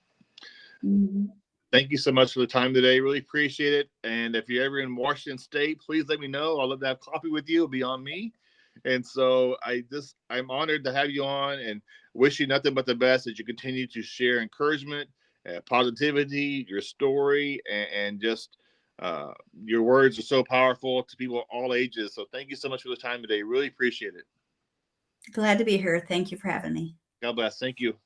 Mm-hmm. Thank you so much for the time today. Really appreciate it. And if you're ever in Washington State, please let me know. I'd love to have coffee with you. It'll be on me. And so I'm honored to have you on and wish you nothing but the best as you continue to share encouragement, positivity, your story, and just your words are so powerful to people of all ages. So thank you so much for the time today. Really appreciate it. Glad to be here. Thank you for having me. God bless. Thank you.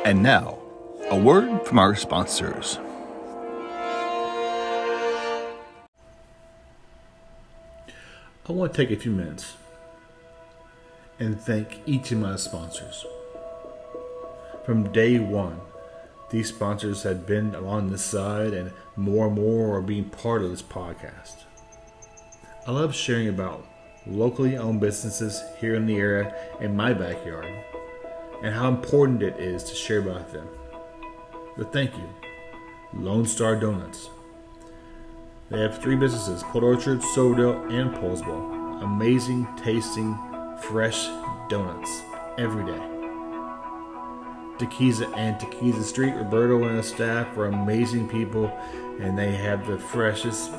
And now, a word from our sponsors. I want to take a few minutes and thank each of my sponsors. From day one, these sponsors had been along this side, and more are being part of this podcast. I love sharing about locally owned businesses here in the area in my backyard, and how important it is to share about them. But thank you. Lone Star Donuts. They have 3 businesses, Port Orchard, Silverdale, and Poulsbo. Amazing tasting, fresh donuts every day. Tequiza and Tequiza Street. Roberto and his staff are amazing people, and they have the freshest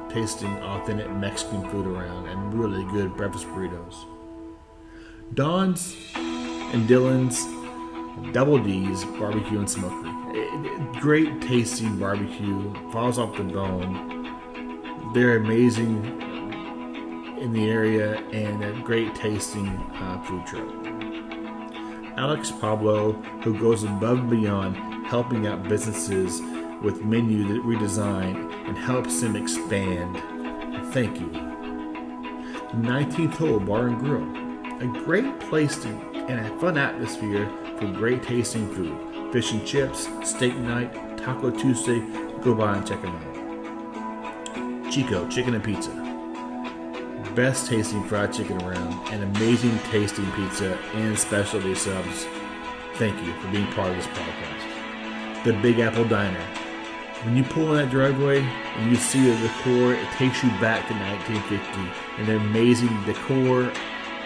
tasting, authentic Mexican food around and really good breakfast burritos. Don's and Dylan's Double D's Barbecue and Smokery. Great tasting barbecue, falls off the bone. They're amazing in the area and a great tasting food truck. Alex Pablo, who goes above and beyond helping out businesses with menu redesign and helps them expand. Thank you. 19th Hole Bar and Grill. A great place and a fun atmosphere for great tasting food. Fish and chips, steak night, Taco Tuesday. Go by and check them out. Chico Chicken and Pizza. Best tasting fried chicken around and amazing tasting pizza and specialty subs. Thank you for being part of this podcast. The Big Apple Diner. When you pull in that driveway and you see the decor, it takes you back to 1950 and their amazing decor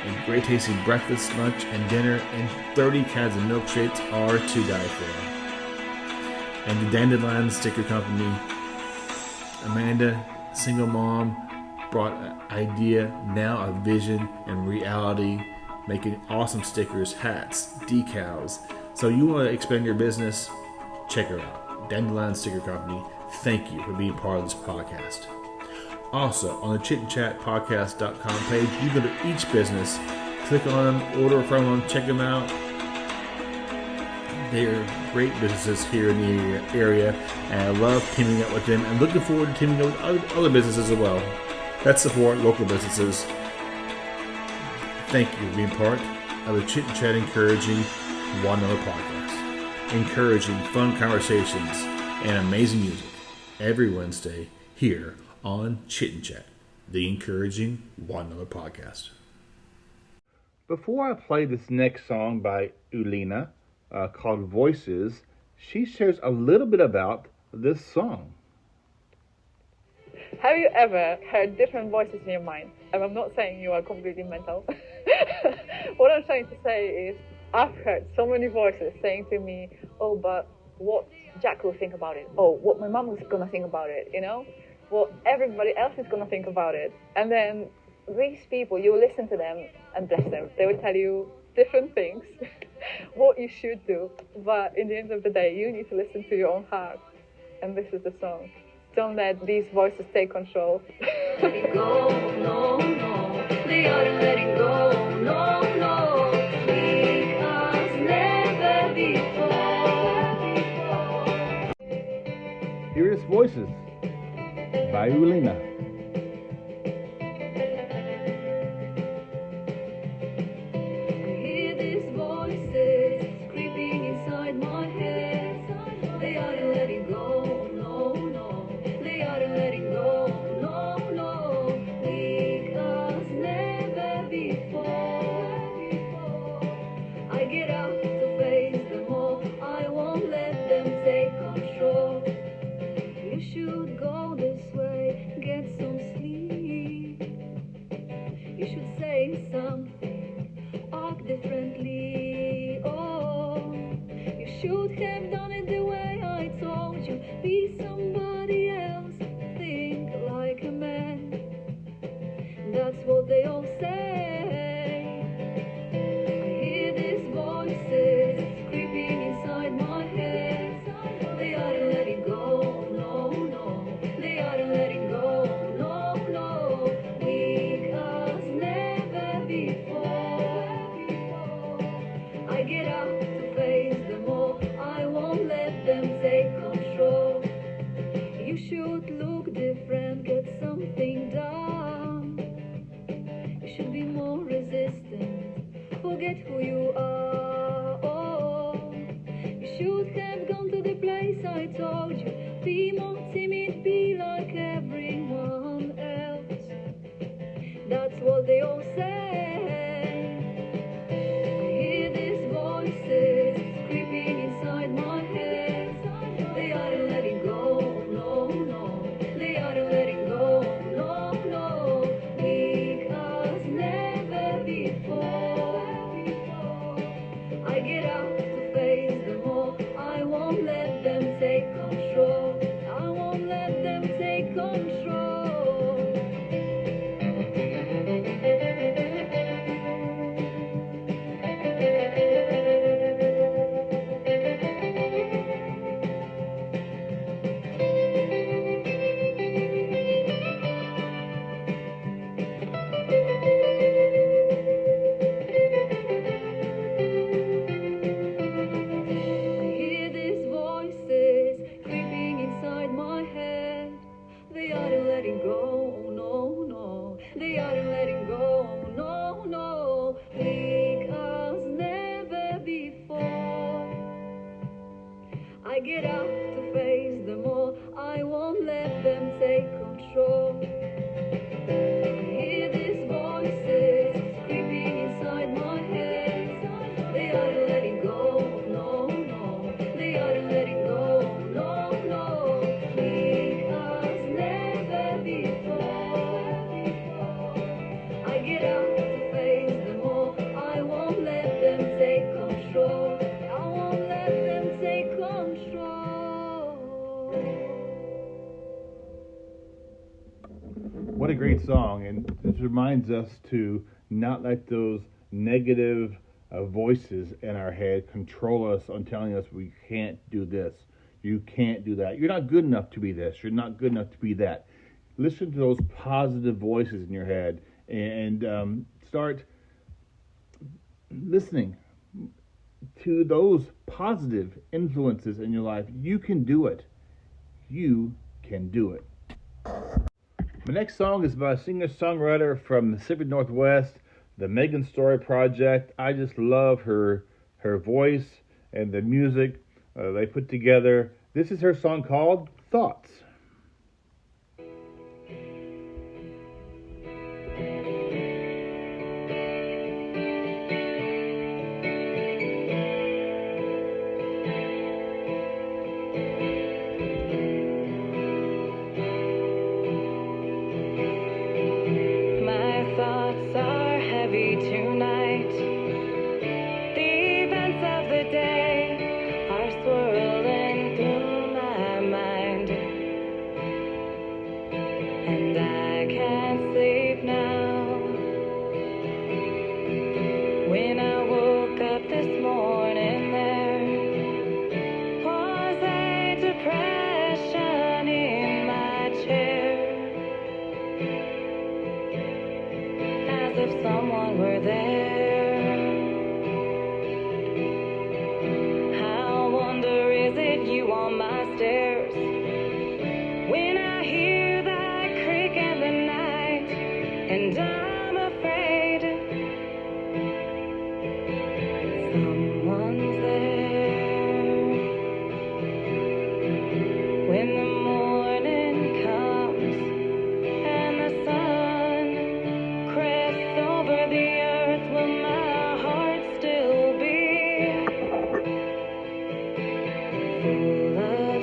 and great tasting breakfast, lunch, and dinner, and 30 kinds of milkshakes are to die for. And the Dandelion Sticker Company. Amanda, single mom, brought an idea, now a vision and reality, making awesome stickers, hats, decals. So you want to expand your business? Check her out. Dandelion Sticker Company. Thank you for being part of this podcast. Also, on the chitandchatpodcast.com page, you go to each business, click on them, order from them, check them out. They're great businesses here in the area, and I love teaming up with them and looking forward to teaming up with other businesses as well that support local businesses. Thank you for being part of the Chit and Chat Encouraging One Another podcast. Encouraging fun conversations and amazing music every Wednesday here on Chit and Chat, the Encouraging One Another podcast. Before I play this next song by Ulina called Voices, she shares a little bit about this song. Have you ever heard different voices in your mind? And I'm not saying you are completely mental. What I'm trying to say is I've heard so many voices saying to me, oh, but what Jack will think about it? Oh, what my mom was going to think about it, you know? What everybody else is going to think about it. And then these people, you listen to them and bless them. They will tell you different things, what you should do. But in the end of the day, you need to listen to your own heart. And this is the song. Don't let these voices take control. Let it go, no, no. They ought to let it go, no, no. Because never before. Here is Voices by Ulina. They ought to let it go. great song, and this reminds us to not let those negative voices in our head control us on telling us we can't do this, you can't do that, you're not good enough to be this, you're not good enough to be that. Listen to those positive voices in your head and start listening to those positive influences in your life. You can do it. You can do it. My next song is by a singer-songwriter from the Pacific Northwest, the Megan Story Project. I just love her voice and the music they put together. This is her song called Thoughts. Full of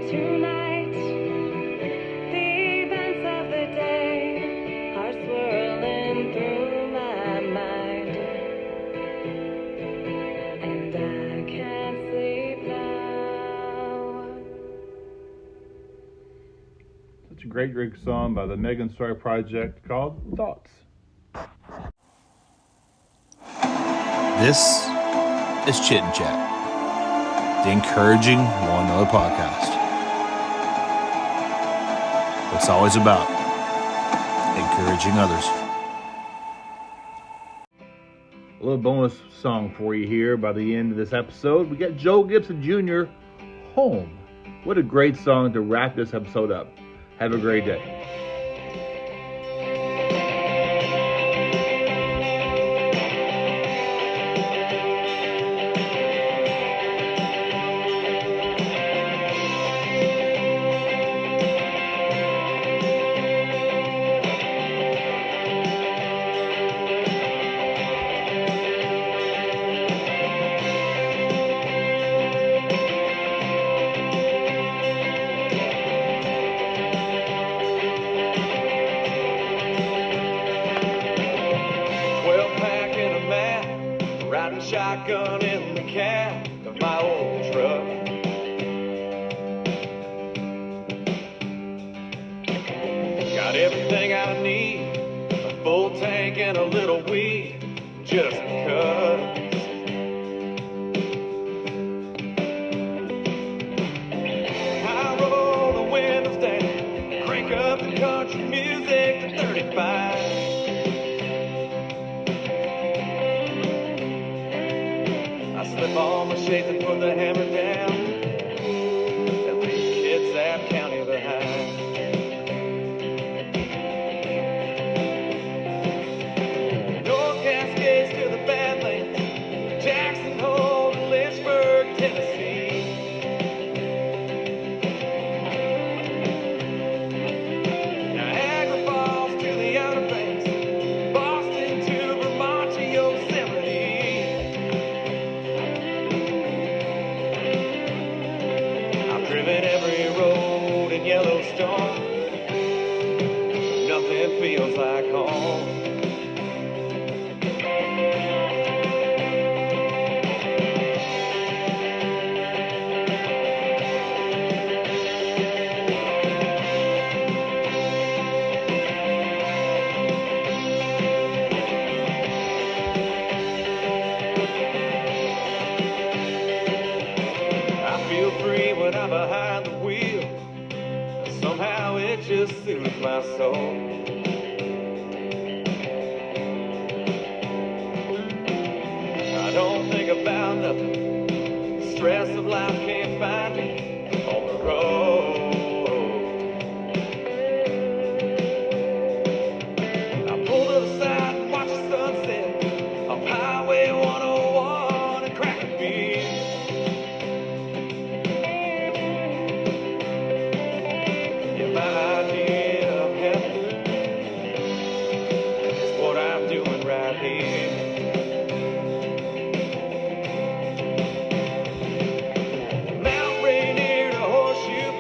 Tonight, the events of the day are swirling through my mind, and I can't sleep now. Such a great song by the Megan Story Project called Thoughts. This is Chit and Chat, the encouraging one another podcast. It's always about encouraging others. A little bonus song for you here by the end of this episode. We got Joe Gibson Jr., Home. What a great song to wrap this episode up. Have a great day. Shotgun in the cab of my old truck. Got everything I need, a full tank and a little weed, just because. I roll the windows down, crank up the country music to 35. Slip on my shades and put the hammer down, and leave kids out county behind. North Cascades to the Badlands, Jackson Hole to Lynchburg, Tennessee. Niagara Falls to the Outer Banks, Boston to Vermont to Yosemite. Driven every road in Yellowstone, nothing feels like home. I feel free when I'm behind the wheel. Somehow it just soothes my soul. I don't think about nothing. The stress of life can't find me on the road. I pull to the side and watch the sunset on Highway 101 and crack a beer. My idea of heaven is what I'm doing right here. Mount Rainier to Horseshoe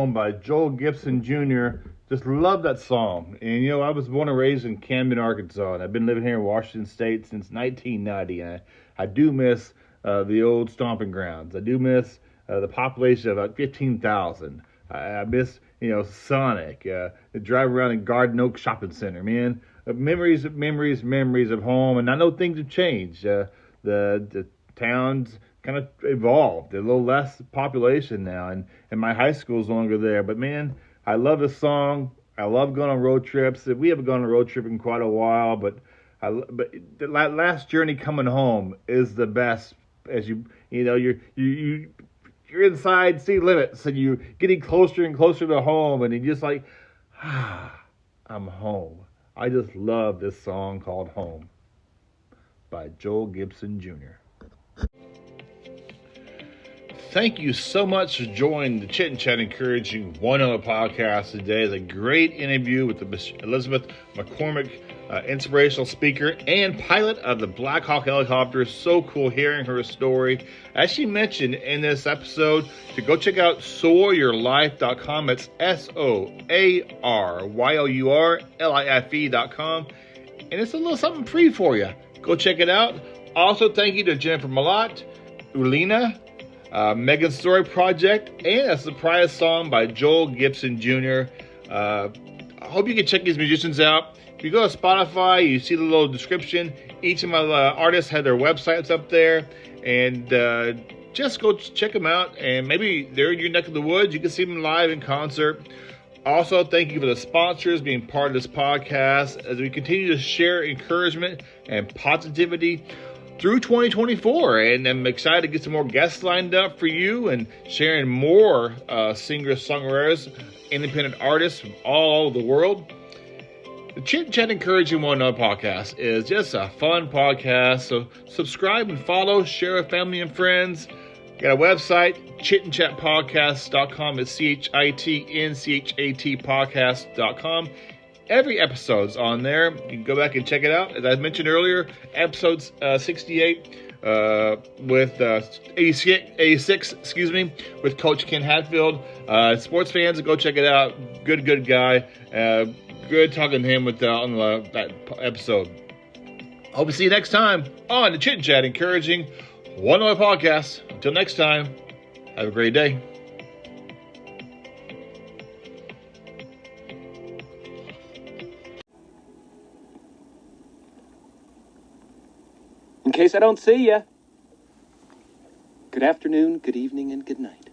Home by Joel Gibson Jr. Just love that song. And, you know, I was born and raised in Camden, Arkansas, and I've been living here in Washington State since 1990. And I do miss the old stomping grounds. I do miss the population of about 15,000. I miss, you know, Sonic, the drive around in Garden Oak Shopping Center, man. Memories of home. And I know things have changed. The town's kind of evolved. There's a little less population now, and my high school's no longer there. But man, I love this song. I love going on road trips. We haven't gone on a road trip in quite a while, but the last journey coming home is the best. As you're inside city limits, and you're getting closer and closer to home, and you're just like, I'm home. I just love this song called Home by Joel Gibson Jr. Thank you so much for joining the Chit and Chat Encouraging One Other podcast today. It's a great interview with Elizabeth McCormick, inspirational speaker and pilot of the Black Hawk helicopter. So cool hearing her story. As she mentioned in this episode, to go check out soaryourlife.com. It's SOARYOURLIFE.com. And it's a little something free for you. Go check it out. Also, thank you to Jennifer Malott, Ulina, Megan's Story Project, and a surprise song by Joel Gibson Jr. I hope you can check these musicians out. If you go to Spotify, you see the little description. Each of my artists have their websites up there, and just go check them out. And maybe they're in your neck of the woods. You can see them live in concert. Also, thank you for the sponsors being part of this podcast as we continue to share encouragement and positivity through 2024. And I'm excited to get some more guests lined up for you and sharing more singer-songwriters, independent artists from all over the world. The Chit Chat Encouraging One Another podcast is just a fun podcast. So subscribe and follow, share with family and friends. Got a website, chitandchatpodcast.com. It's CHITNCHAT podcast.com. Every episode's on there. You can go back and check it out. As I mentioned earlier, episode 68 with 86, with Coach Ken Hatfield. Sports fans, go check it out. Good guy. Good talking to him on that episode. Hope to see you next time on the Chit Chat Encouraging One Another podcast. Until next time, have a great day. In case I don't see ya, good afternoon, good evening, and good night.